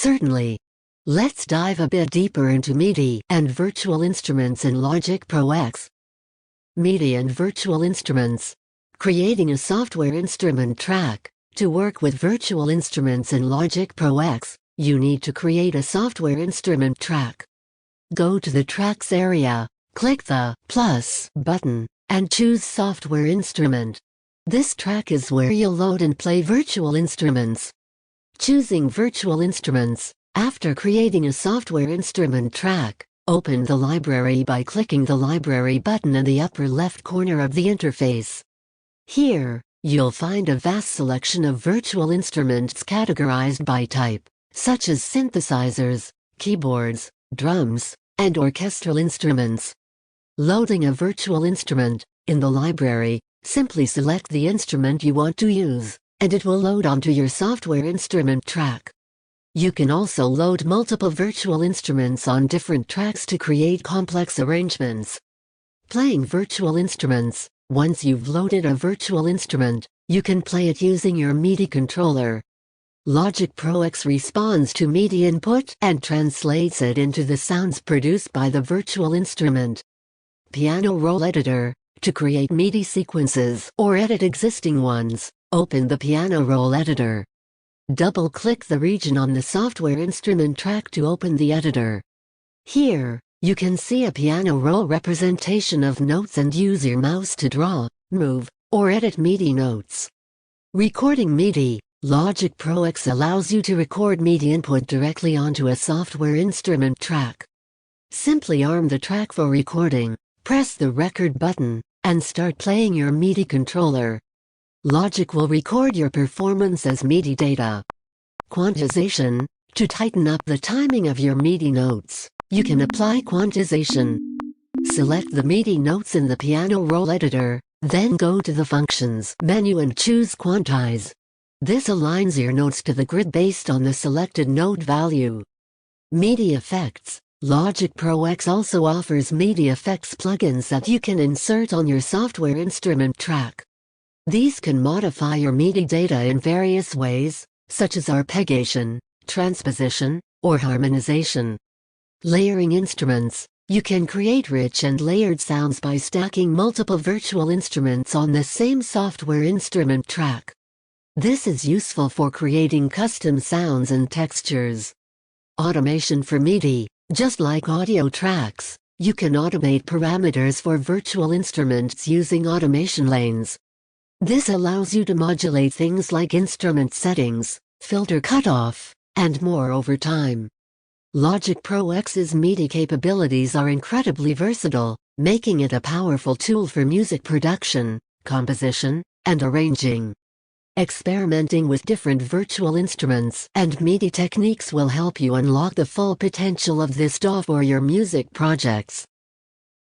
Certainly. Let's dive a bit deeper into MIDI and virtual instruments in Logic Pro X. MIDI and virtual instruments. Creating a software instrument track. To work with virtual instruments in Logic Pro X, you need to create a software instrument track. Go to the Tracks area, click the plus button, and choose Software Instrument. This track is where you'll load and play virtual instruments. Choosing virtual instruments. After creating a software instrument track, open the library by clicking the Library button in the upper left corner of the interface. Here, you'll find a vast selection of virtual instruments categorized by type, such as synthesizers, keyboards, drums, and orchestral instruments. Loading a virtual instrument. In the library, simply select the instrument you want to use, and it will load onto your software instrument track. You can also load multiple virtual instruments on different tracks to create complex arrangements. Playing virtual instruments. Once you've loaded a virtual instrument, you can play it using your MIDI controller. Logic Pro X responds to MIDI input and translates it into the sounds produced by the virtual instrument. Piano Roll Editor. To create MIDI sequences or edit existing ones, open the Piano Roll Editor. Double-click the region on the software instrument track to open the editor. Here, you can see a piano roll representation of notes and use your mouse to draw, move, or edit MIDI notes. Recording MIDI. Logic Pro X allows you to record MIDI input directly onto a software instrument track. Simply arm the track for recording, press the record button, and start playing your MIDI controller. Logic will record your performance as MIDI data. Quantization. To tighten up the timing of your MIDI notes, you can apply quantization. Select the MIDI notes in the Piano Roll Editor, then go to the Functions menu and choose Quantize. This aligns your notes to the grid based on the selected note value. MIDI effects. Logic Pro X also offers MIDI effects plugins that you can insert on your software instrument track. These can modify your MIDI data in various ways, such as arpeggiation, transposition, or harmonization. Layering instruments. You can create rich and layered sounds by stacking multiple virtual instruments on the same software instrument track. This is useful for creating custom sounds and textures. Automation for MIDI. Just like audio tracks, you can automate parameters for virtual instruments using automation lanes. This allows you to modulate things like instrument settings, filter cutoff, and more over time. Logic Pro X's MIDI capabilities are incredibly versatile, making it a powerful tool for music production, composition, and arranging. Experimenting with different virtual instruments and MIDI techniques will help you unlock the full potential of this DAW for your music projects.